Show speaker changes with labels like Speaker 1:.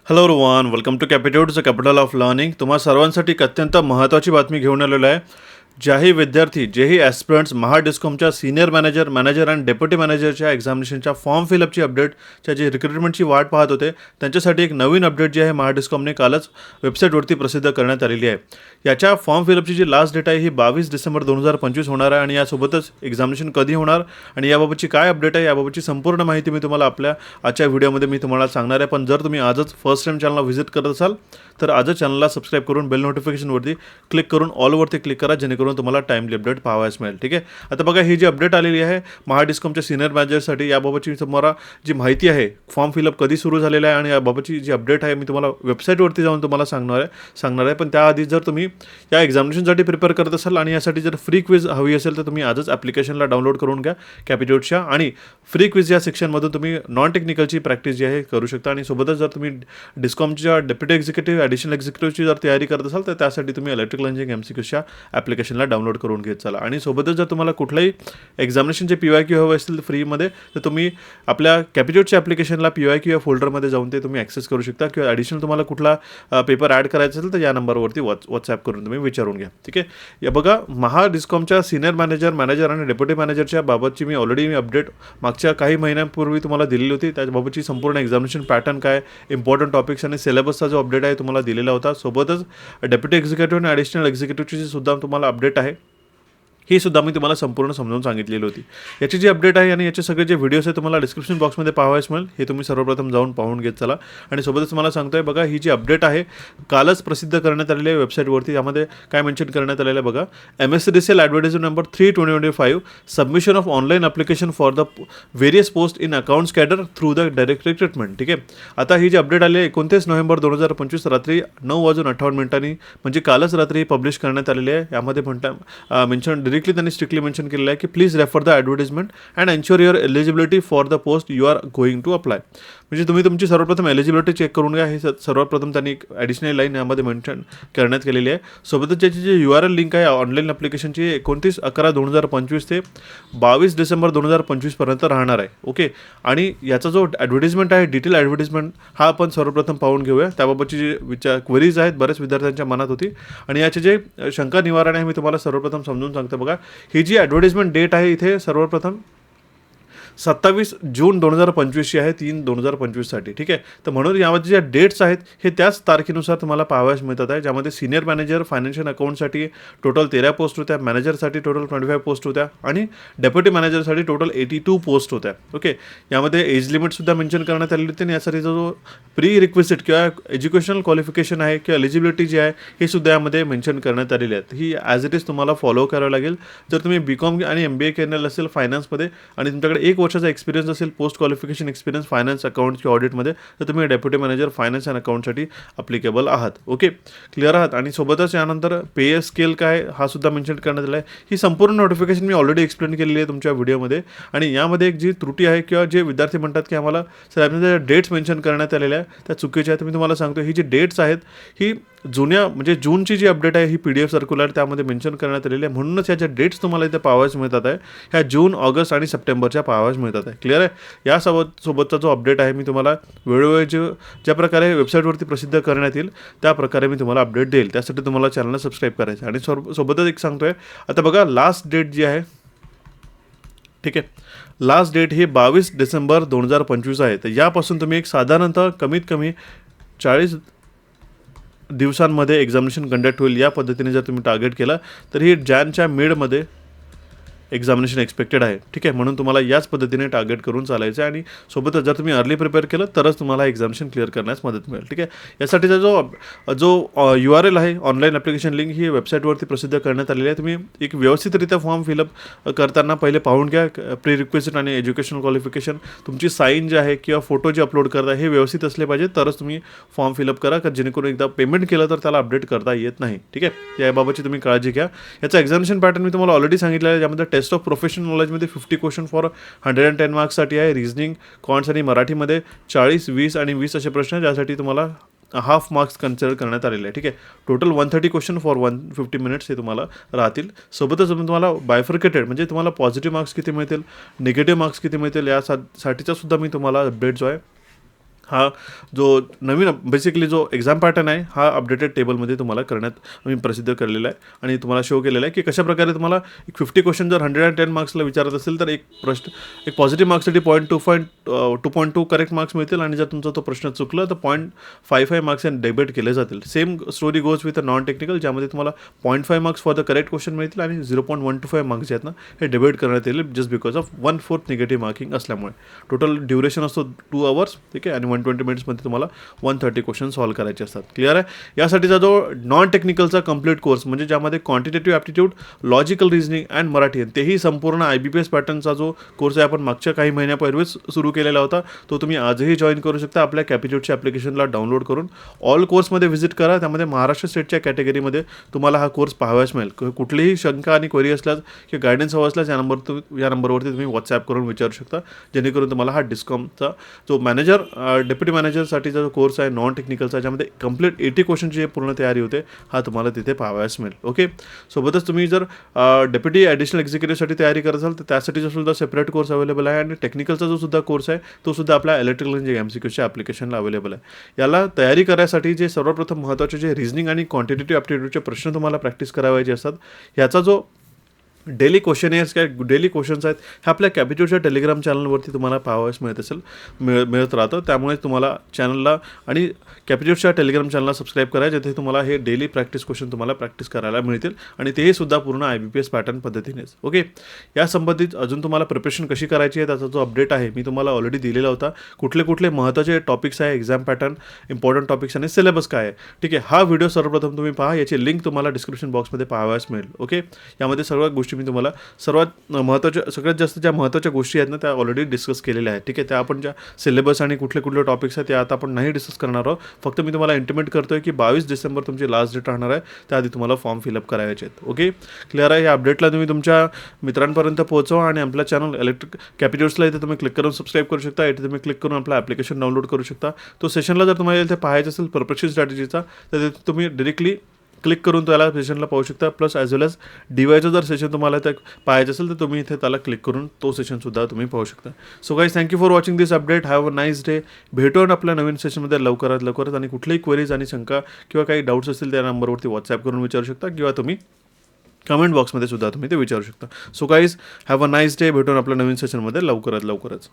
Speaker 1: Hello everyone, welcome to Capitude the capital of learning. तुम्हा सर्वांसाठी एक अत्यंत महत्त्वाची बातमी घेऊन आलेलो आहे. ज्याही विद्यार्थी जेही ॲस्पिरंट्स महाडिस्कॉमच्या सिनियर मॅनेजर आणि डेप्युटी मॅनेजरच्या एक्झामिनेशनच्या फॉर्म फिलअपची अपडेटच्या जी रिक्रुटमेंटची वाट पाहत होते त्यांच्यासाठी एक नवीन अपडेट जी आहे महाडिस्कॉमने कालच वेबसाईटवरती प्रसिद्ध करण्यात आलेली आहे. याच्या फॉर्म फिलअपची जी लास्ट डेट आहे ही 22 डिसेंबर 2025 होणार आहे आणि यासोबतच एक्झामिनेशन कधी होणार आणि याबाबतची काय अपडेट आहे याबाबतची संपूर्ण माहिती मी तुम्हाला आपल्या आजच्या व्हिडिओमध्ये मी तुम्हाला सांगणार आहे. पण जर तुम्ही आजच फर्स्ट टाइम चॅनलला व्हिजिट करत असाल तर आजच चॅनलला सबस्क्राईब करून बेल नोटिफिकेशनवरती क्लिक करून ऑलवरती क्लिक करा, जेणेकरून तुम्हाला टाईमली अपडेट पाहावयास मिळेल. ठीक आहे, आता बघा ही जी अपडेट आलेली आहे महाडिस्कॉमच्या सिनियर मॅनेजरसाठी याबाबतची तुम्हाला जी माहिती आहे, फॉर्म फिलअप कधी सुरू झालेला आहे आणि याबाबतची जी अपडेट आहे मी तुम्हाला वेबसाईटवरती जाऊन तुम्हाला सांगणार आहे. पण त्याआधी जर तुम्ही या एक्झामिनेशनसाठी प्रिपेअर करत असाल आणि यासाठी जर फ्री क्विज हवी असेल तर तुम्ही आजच ॲप्लिकेशनला डाउनलोड करून घ्या कॅपिट्यूडच्या, आणि फ्री क्विज या सेक्शनमधून तुम्ही नॉन टेक्निकलची प्रॅक्टिस जी आहे करू शकता. आणि सोबतच जर तुम्ही डिस्कॉमच्या डेप्युटी एक्झिक्युटिव्ह ॲडिशनल एक्झिक्युटिव्हची जर तयारी करत असाल तर त्यासाठी तुम्ही इलेक्ट्रिकल इंजिनिअरिंग MCQच्या ॲप्लिकेशनला डाउनलोड करून घेत चला. आणि सोबतच जर तुम्हाला कुठल्याही एक्झामिनेशनचे PYQ हवे असतील फ्रीमध्ये तर तुम्ही आपल्या कॅपिट्यूडच्या ॲप्लिकेशनला PYQ या फोल्डरमध्ये जाऊन ते तुम्ही ॲक्सेस करू शकता, किंवा ॲडिशनल तुम्हाला कुठला पेपर ॲड करायचा असेल तर या नंबरवरती व्हॉट्सॲप करून तुम्ही विचारून घ्या. ठीक आहे, या बघा महाडिस्कॉमच्या सिनियर मॅनेजर आणि डेप्युटी मॅनेजरच्या बाबतची मी ऑलरेडी अपडेट मागच्या काही महिन्यांपूर्वी तुम्हाला दिलेली होती. त्याबाबतची संपूर्ण एक्झामिनेशन पॅटर्न काय, इम्पॉर्टंट टॉपिक्स आणि सिलेबसचा जो अपडेट आहे तुम्हाला दिलेला होता. सोबतच डेप्युटी एक्झिक्युटिव्ह आणि ॲडिशनल एक्झिक्युटिव्हची सुद्धा तुम्हाला अपडेट आहे, ही सुद्धा मी तुम्हाला संपूर्ण समजावून सांगितलेली होती. याची जी अपडेट आहे आणि याचे सगळे जे व्हिडिओज आहे तुम्हाला डिस्क्रिप्शन बॉक्समध्ये पाहावयास मिळेल, हे तुम्ही सर्वप्रथम जाऊन पाहून घेत चला. आणि सोबतच मला सांगतोय बघा ही जी अपडेट आहे कालच प्रसिद्ध करण्यात आलेली आहे वेबसाईटवरती. यामध्ये काय मेन्शन करण्यात आलेलं आहे बघा, MSCDCL advertisement number 3/2025 submission of online application for the various post in accounts cadre through the direct recruitment. ठीक आहे, आता ही जी अपडेट आली आहे 29 नोव्हेंबर 2025 रात्री 9:58 म्हणजे कालच रात्री पब्लिश करण्यात आलेली आहे. यामध्ये मेन्शन डायरेक्टली त्यांनी स्ट्रिक्टली मेन्शन केलेलं आहे की please refer the advertisement and ensure your eligibility for the post you are going to apply. म्हणजे तुम्ही तुमची सर्वप्रथम एलिजिबिलिटी चेक करून घ्या. हे सर्वप्रथम त्यांनी एक ॲडिशनल लाईन यामध्ये मेन्शन करण्यात केलेली आहे. सोबतच त्याची जी URL लिंक आहे ऑनलाईन ॲप्लिकेशनची 29/11/2025 ते 22 डिसेंबर 2025 पर्यंत राहणार आहे. ओके, आणि याचा जो ॲडव्हर्टाइजमेंट आहे डिटेल ॲडव्हर्टाइजमेंट हा आपण सर्वप्रथम पाहून घेऊया. त्याबाबतची जी क्वेरीज आहेत बऱ्याच विद्यार्थ्यांच्या मनात होती आणि याचे जे शंका निवारण आहे मी तुम्हाला सर्वप्रथम समजून सांगतो. बघा ही जी ॲडव्हर्टाइजमेंट डेट आहे इथे सर्वप्रथम 27 जून 2025 आहे, 3/2025साठी. ठीक आहे, तर म्हणून यामध्ये ज्या डेट्स आहेत हे त्याच तारखेनुसार तुम्हाला पाहावयास मिळतात आहे. ज्यामध्ये सिनियर मॅनेजर फायनान्शियल अकाउंटसाठी टोटल 13 पोस्ट होत्या, मॅनेजरसाठी टोटल 25 पोस्ट होत्या आणि डेप्युटी मॅनेजरसाठी टोटल 82 पोस्ट होत्या. ओके, यामध्ये एज लिमिटसुद्धा मेन्शन करण्यात आलेली होती आणि यासाठी जो प्री रिक्विजिट किंवा एज्युकेशनल क्वालिफिकेशन आहे किंवा एलिजिबिलिटी जी आहे हे सुद्धा यामध्ये मेन्शन करण्यात आलेली आहेत. ही ॲज इट इज तुम्हाला फॉलो करावं लागेल. जर तुम्ही BCom आणि MBA केलेलं असेल फायनान्समध्ये आणि तुमच्याकडे 1 वर्षाचा एक्सपिरियन्स असेल, post qualification experience finance account किंवा ऑडिटमध्ये, तर तुम्ही डेप्युटी मॅनेजर फायनान्स अँड अकाउंटसाठी अप्लिकेबल आहात. ओके, क्लिअर आहात. आणि सोबतच यानंतर पे स्केल काय हा सुद्धा मेन्शन करण्यात आला आहे. ही संपूर्ण नोटिफिकेशन मी ऑलरेडी एक्सप्लेन केलेली आहे तुमच्या व्हिडिओमध्ये. आणि यामध्ये एक जी त्रुटी आहे किंवा जे विद्यार्थी म्हणतात की आम्हाला सर डेट्स मेन्शन करण्यात आलेल्या आहे त्या चुकीच्या आहेत, मी तुम्हाला सांगतो ही जी डेट्स आहेत ही जुन्या म्हणजे जूनची जी अपडेट आहे ही PDF सर्क्युलर त्यामध्ये मेन्शन करण्यात आलेली आहे. म्हणूनच याच्या डेट्स तुम्हाला इथे पाहावयास मिळतात आहे, ह्या जून, ऑगस्ट आणि सप्टेंबरच्या पाहावयास मिळतात आहे. क्लिअर आहे. यासोबतचा जो अपडेट आहे मी तुम्हाला वेळोवेळी ज्या प्रकारे वेबसाईटवरती प्रसिद्ध करण्यात येईल त्या प्रकारे मी तुम्हाला अपडेट देईल. त्यासाठी तुम्हाला चॅनलला सबस्क्राईब करायचं. आणि सोबतच एक सांगतोय आता बघा लास्ट डेट जी आहे, ठीक आहे, लास्ट डेट ही 22 डिसेंबर 2025 आहे. तर यापासून तुम्ही एक साधारणतः कमीत कमी 40 दिवसांमध्ये एक्झामिनेशन कंडक्ट होईल. या पद्धतीने जर तुम्ही टार्गेट केलं तर ही जॅनच्या मिडमध्ये एक्झामिनेशन एक्सपेक्टेड आहे. ठीक आहे, म्हणून तुम्हाला याच पद्धतीने टार्गेट करून चालायचं आहे आणि सोबतच जर तुम्ही अर्ली प्रिपेअर केलं तरच तुम्हाला एक्झामिनेशन क्लिअर करण्यास मदत मिळेल. ठीक आहे, यासाठीचा जो URL आहे ऑनलाईन ॲप्लिकेशन लिंक ही वेबसाईटवरती प्रसिद्ध करण्यात आलेली आहे. तुम्ही एक व्यवस्थितरित्या फॉर्म फिलअप करताना पहिले पाहून घ्या प्री रिक्विजिट आणि एज्युकेशनल क्वालिफिकेशन, तुमची साईन जे आहे किंवा फोटो जे अपलोड करता हे व्यवस्थित असले पाहिजे तरच तुम्ही फॉर्म फिलअप करा, जेणेकरून एकदा पेमेंट केलं तर त्याला अपडेट करता येत नाही. ठीक आहे, याबाबतची तुम्ही काळजी घ्या. याचा एक्झामिनेशन पॅटर्न मी तुम्हाला ऑलरेडी सांगितलं आहे. ज्यामध्ये टेस्ट ऑफ प्रोफेशनल नॉलेजमध्ये 50 क्वेश्चन फॉर 110 मार्क्ससाठी आहे, रिझनिंग, कॉन्ट्स आणि मराठीमध्ये 40, 20 आणि 20 असे प्रश्न ज्यासाठी तुम्हाला हाफ मार्क्स कन्सिडर करण्यात आलेले आहे. ठीक आहे, टोटल 130 क्वेश्चन फॉर 150 मिनिट्स हे तुम्हाला राहतील. सोबतच तुम्हाला बायफर्केटेड म्हणजे तुम्हाला पॉझिटिव्ह मार्क्स किती मिळतील, निगेटिव्ह मार्क्स किती मिळतील यासाठीचा सुद्धा मी तुम्हाला अपडेट जो आहे हा जो नवीन बेसिकली जो एक्झाम पॅटर्न आहे हा अपडेटेड टेबलमध्ये तुम्हाला मी प्रसिद्ध केलेला आहे आणि तुम्हाला शो केलेला आहे की कशाप्रकारे तुम्हाला एक 50 क्वेश्चन जर 110 मार्क्सला विचारत असेल तर एक पॉझिटिव्ह मार्क्ससाठी 2.2 करेक्ट मार्क्स मिळतील आणि जर तुमचा तो प्रश्न चुकला तर 0.55 मार्क्स डेबिट केले जातील. Same story goes with non technical, ज्यामध्ये तुम्हाला 0.5 marks for the correct question मिळतील आणि 0.125 मार्क्स जे आहेत ना हे डेबिट करण्यात येईल just because of 1/4 negative marking असल्यामुळे. टोटल ड्युरेशन असतो 2 आवर्स, ठीक आहे, आणि 120 मिनिट्समध्ये तुम्हाला 130 क्वेश्चन सॉल्व्ह करायचे असतात. क्लिअर आहे. यासाठीचा जो नॉन टेक्निकलचा कंप्लीट कोर्स म्हणजे ज्यामध्ये quantitative aptitude, logical reasoning and Marathi तेही संपूर्ण IBPS पॅटर्नचा जो कोर्स आहे आपण मागच्या काही महिन्यापूर्वीच सुरू केलेला होता, तो तुम्ही आजही जॉईन करू शकता आपल्या कॅपिट्यूडच्या ॲप्लिकेशनला डाउनलोड करून. ऑल कोर्समध्ये व्हिजिट करा. त्यामध्ये महाराष्ट्र स्टेटच्या कॅटेगरीमध्ये तुम्हाला हा कोर्स पाहावयास मिळेल. कुठलीही शंका आणि क्वेरी असल्यास किंवा गायडन्स हवा असल्यास या नंबरवरती तुम्ही व्हॉट्सॲप करून विचारू शकता, जेणेकरून तुम्हाला हा डिस्कॉमचा जो डेप्युटी मॅनेजरसाठीचा जो कोर्स आहे नॉन टेक्निकलचा, ज्यामध्ये कंप्लीट 80 क्वेश्चनची जे पूर्ण तयारी होते, हा तुम्हाला तिथे पाहावयास मिळेल. ओके. सोबतच तुम्ही जर डेप्युटी ॲडिशनल एक्झिक्युटिव्हसाठी तयारी करत असाल तर त्यासाठीचा सुद्धा सेपरेट कोर्स अवेलेबल आहे आणि टेक्निकलचा जो सुद्धा कोर्स आहे तो सुद्धा आपल्या इलेक्ट्रिकल इंजिनिअरिंग MCQच्या ॲप्लिकेशनला अवेलेबल आहे. याला तयारी करायसाठी जे सर्वप्रथम महत्त्वाचे जे रिझनिंग आणि क्वांटिटेटिव्ह ॲप्टिट्यूडचे प्रश्न तुम्हाला प्रॅक्टिस करावायचे असतात, ह्याचा जो डेली क्वेश्चनेअर्स काय डेली क्वेश्चन्स आहेत हे आपल्या कॅपिट्यूडच्या टेलिग्राम चॅनलवरती तुम्हाला पाहावयास मिळत राहतं. त्यामुळे तुम्हाला चॅनलला आणि कॅपिट्यूडच्या टेलिग्राम चॅनलला सबस्क्राईब करा, जिथे तुम्हाला हे डेली प्रॅक्टिस क्वेश्चन तुम्हाला प्रॅक्टिस करायला मिळतील आणि तेही सुद्धा पूर्ण IBPS पॅटर्न पद्धतीनेच. ओके. या संबंधित अजून तुम्हाला प्रिपरेशन कशी करायची आहे त्याचा जो अपडेट आहे मी तुम्हाला ऑलरेडी दिलेला होता. कुठले महत्त्वाचे टॉपिक्स आहे, एक्झाम पॅटर्न, इम्पॉर्टंट टॉपिक्स आणि सिलेबस काय आहे, ठीक आहे. हा व्हिडिओ सर्वप्रथम तुम्ही पहा. याची लिंक तुम्हाला डिस्क्रिप्शन बॉक्समध्ये पाहावयास मिळेल. ओके. यामध्ये सगळ्या गोष्टी मी तुम्हाला सगळ्यात जास्त ज्या महत्त्वाच्या गोष्टी आहेत ना त्या ऑलरेडी डिस्कस केलेल्या आहेत, ठीक आहे. त्या आपण ज्या सिलेबस आणि कुठले टॉपिक्स आहेत त्या आता आपण नाही डिस्कस करणार आहोत. फक्त मी तुम्हाला इंटिमेट करतोय की 22 डिसेंबर तुमची लास्ट डेट राहणार आहे, त्याआधी तुम्हाला फॉर्म फिलअप करायचे आहेत. ओके. क्लिअर आहे. या अपडेटला तुम्ही तुमच्या मित्रांपर्यंत पोहोचवा आणि आपल्या चॅनल इलेक्ट्रिक कॅपिट्यूड्सला इथे तुम्ही क्लिक करून सबस्क्राईब करू शकता. इथे तुम्ही क्लिक करून आपलं ॲप्लिकेशन डाउनलोड करू शकता. तो सेशनला जर तुम्हाला इथे पाहायचं असेल परफेक्शन स्ट्रॅटेजीचा तर तुम्ही डायरेक्टली क्लिक करून त्याला सेशनला पाहू शकता. प्लस ॲज वेल एज DYचं जर सेशन तुम्हाला ते पाहायचं असेल तर तुम्ही इथे त्याला क्लिक करून तो सेशनसुद्धा तुम्ही पाहू शकता. So guys, thank you for watching this update. Have a nice day. भेटून आपल्या नवीन सेशनमध्ये लवकरच आणि कुठल्याही क्वेरीज आणि शंका किंवा काही डाऊट्स असतील त्या नंबरवरती व्हॉट्सॲप करून विचारू शकता किंवा तुम्ही कमेंट बॉक्समध्ये सुद्धा तुम्ही ते विचारू शकता. So guys, have a nice day. भेटून आपल्या नवीन सेशनमध्ये लवकरच.